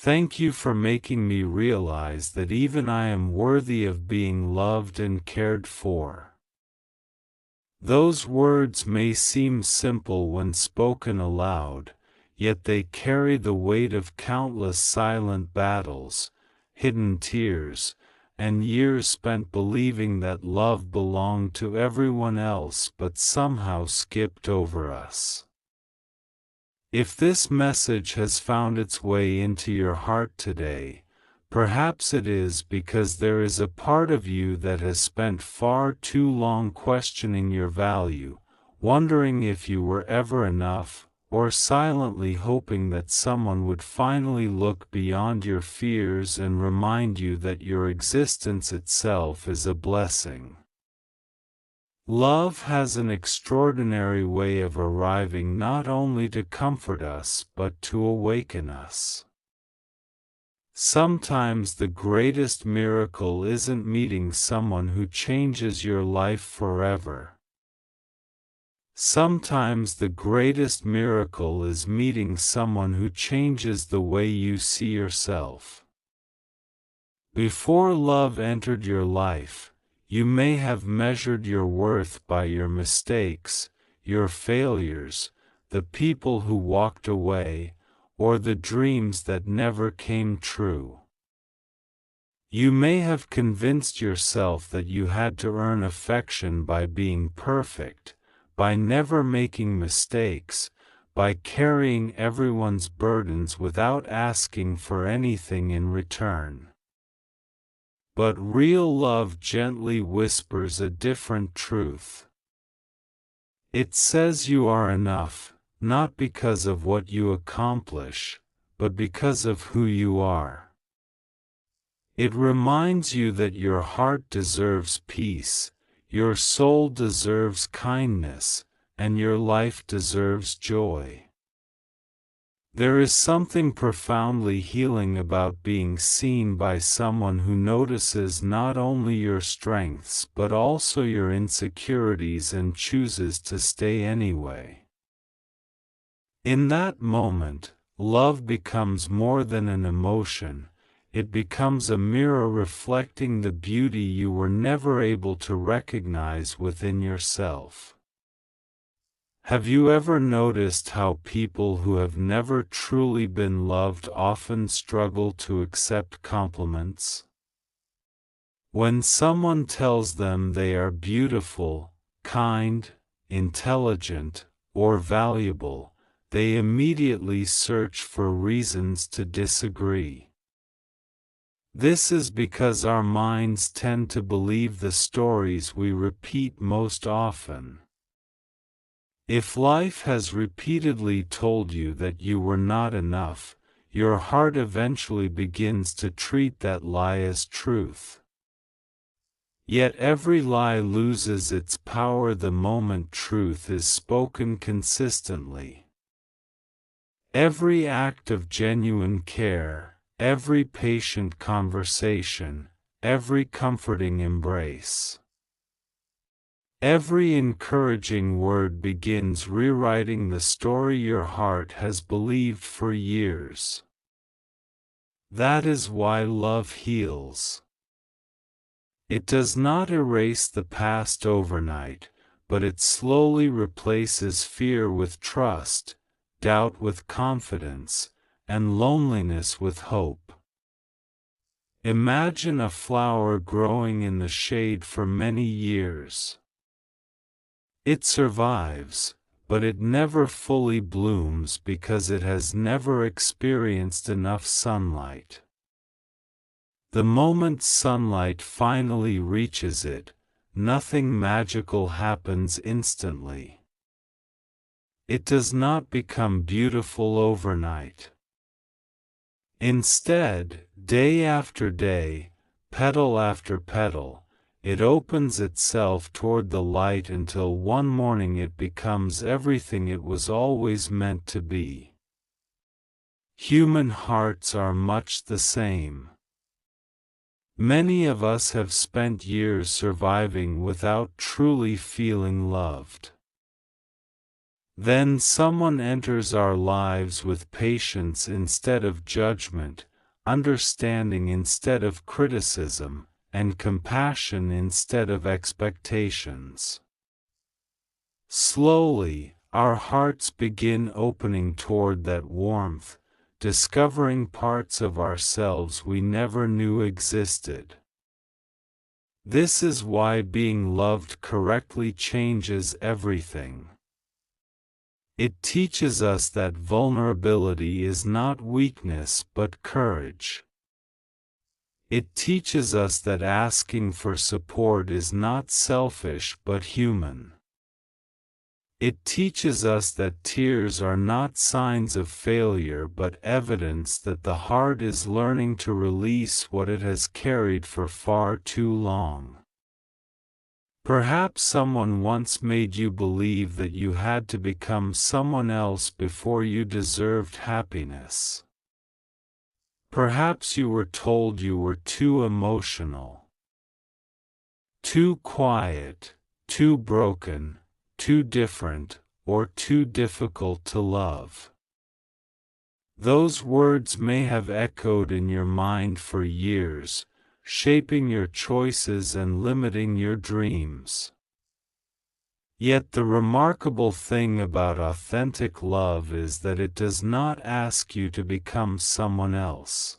Thank you for making me realize that even I am worthy of being loved and cared for. Those words may seem simple when spoken aloud, yet they carry the weight of countless silent battles, hidden tears, and years spent believing that love belonged to everyone else but somehow skipped over us. If this message has found its way into your heart today, perhaps it is because there is a part of you that has spent far too long questioning your value, wondering if you were ever enough, or silently hoping that someone would finally look beyond your fears and remind you that your existence itself is a blessing. Love has an extraordinary way of arriving not only to comfort us but to awaken us. Sometimes the greatest miracle isn't meeting someone who changes your life forever. Sometimes the greatest miracle is meeting someone who changes the way you see yourself. Before love entered your life, you may have measured your worth by your mistakes, your failures, the people who walked away, or the dreams that never came true. You may have convinced yourself that you had to earn affection by being perfect, by never making mistakes, by carrying everyone's burdens without asking for anything in return. But real love gently whispers a different truth. It says you are enough, not because of what you accomplish, but because of who you are. It reminds you that your heart deserves peace, your soul deserves kindness, and your life deserves joy. There is something profoundly healing about being seen by someone who notices not only your strengths but also your insecurities and chooses to stay anyway. In that moment, love becomes more than an emotion. It becomes a mirror reflecting the beauty you were never able to recognize within yourself. Have you ever noticed how people who have never truly been loved often struggle to accept compliments? When someone tells them they are beautiful, kind, intelligent, or valuable, they immediately search for reasons to disagree. This is because our minds tend to believe the stories we repeat most often. If life has repeatedly told you that you were not enough, your heart eventually begins to treat that lie as truth. Yet every lie loses its power the moment truth is spoken consistently. Every act of genuine care, every patient conversation, every comforting embrace, every encouraging word begins rewriting the story your heart has believed for years. That is why love heals. It does not erase the past overnight, but it slowly replaces fear with trust, doubt with confidence, and loneliness with hope. Imagine a flower growing in the shade for many years. It survives, but it never fully blooms because it has never experienced enough sunlight. The moment sunlight finally reaches it, nothing magical happens instantly. It does not become beautiful overnight. Instead, day after day, petal after petal, it opens itself toward the light until one morning it becomes everything it was always meant to be. Human hearts are much the same. Many of us have spent years surviving without truly feeling loved. Then someone enters our lives with patience instead of judgment, understanding instead of criticism, and compassion instead of expectations. Slowly, our hearts begin opening toward that warmth, discovering parts of ourselves we never knew existed. This is why being loved correctly changes everything. It teaches us that vulnerability is not weakness but courage. It teaches us that asking for support is not selfish but human. It teaches us that tears are not signs of failure but evidence that the heart is learning to release what it has carried for far too long. Perhaps someone once made you believe that you had to become someone else before you deserved happiness. Perhaps you were told you were too emotional, too quiet, too broken, too different, or too difficult to love. Those words may have echoed in your mind for years, shaping your choices and limiting your dreams. Yet the remarkable thing about authentic love is that it does not ask you to become someone else.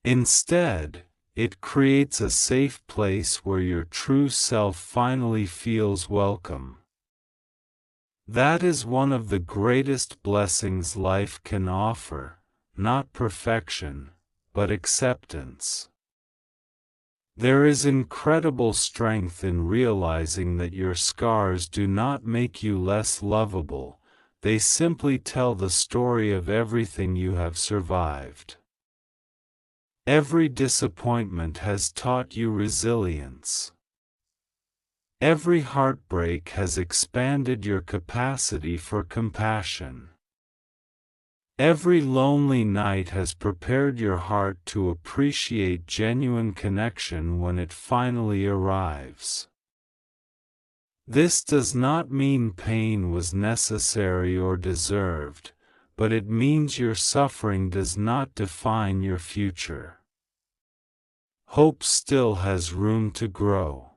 Instead, it creates a safe place where your true self finally feels welcome. That is one of the greatest blessings life can offer, not perfection, but acceptance. There is incredible strength in realizing that your scars do not make you less lovable, they simply tell the story of everything you have survived. Every disappointment has taught you resilience. Every heartbreak has expanded your capacity for compassion. Every lonely night has prepared your heart to appreciate genuine connection when it finally arrives. This does not mean pain was necessary or deserved, but it means your suffering does not define your future. Hope still has room to grow.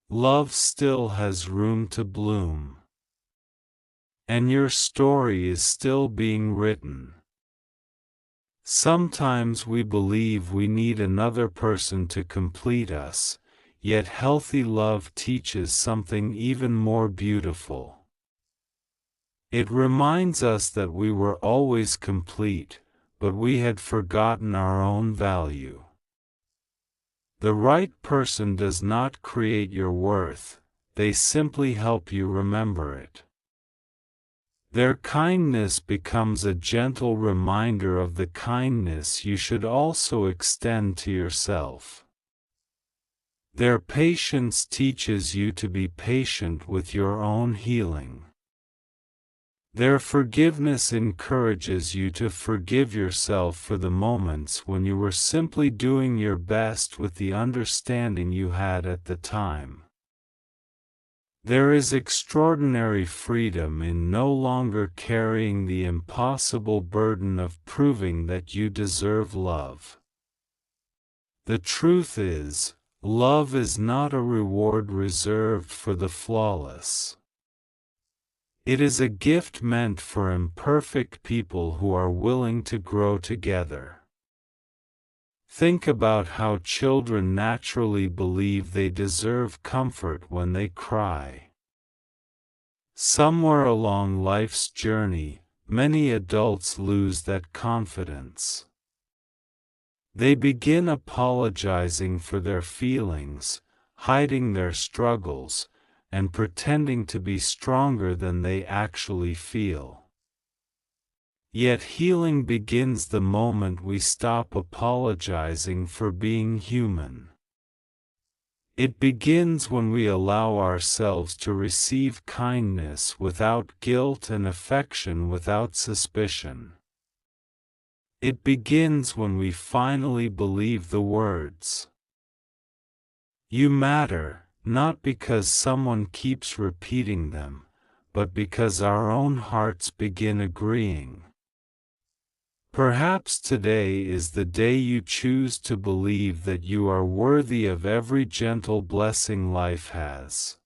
Love still has room to bloom. And your story is still being written. Sometimes we believe we need another person to complete us, yet healthy love teaches something even more beautiful. It reminds us that we were always complete, but we had forgotten our own value. The right person does not create your worth, they simply help you remember it. Their kindness becomes a gentle reminder of the kindness you should also extend to yourself. Their patience teaches you to be patient with your own healing. Their forgiveness encourages you to forgive yourself for the moments when you were simply doing your best with the understanding you had at the time. There is extraordinary freedom in no longer carrying the impossible burden of proving that you deserve love. The truth is, love is not a reward reserved for the flawless. It is a gift meant for imperfect people who are willing to grow together. Think about how children naturally believe they deserve comfort when they cry. Somewhere along life's journey, many adults lose that confidence. They begin apologizing for their feelings, hiding their struggles, and pretending to be stronger than they actually feel. Yet healing begins the moment we stop apologizing for being human. It begins when we allow ourselves to receive kindness without guilt and affection without suspicion. It begins when we finally believe the words, "You matter," not because someone keeps repeating them, but because our own hearts begin agreeing. Perhaps today is the day you choose to believe that you are worthy of every gentle blessing life has.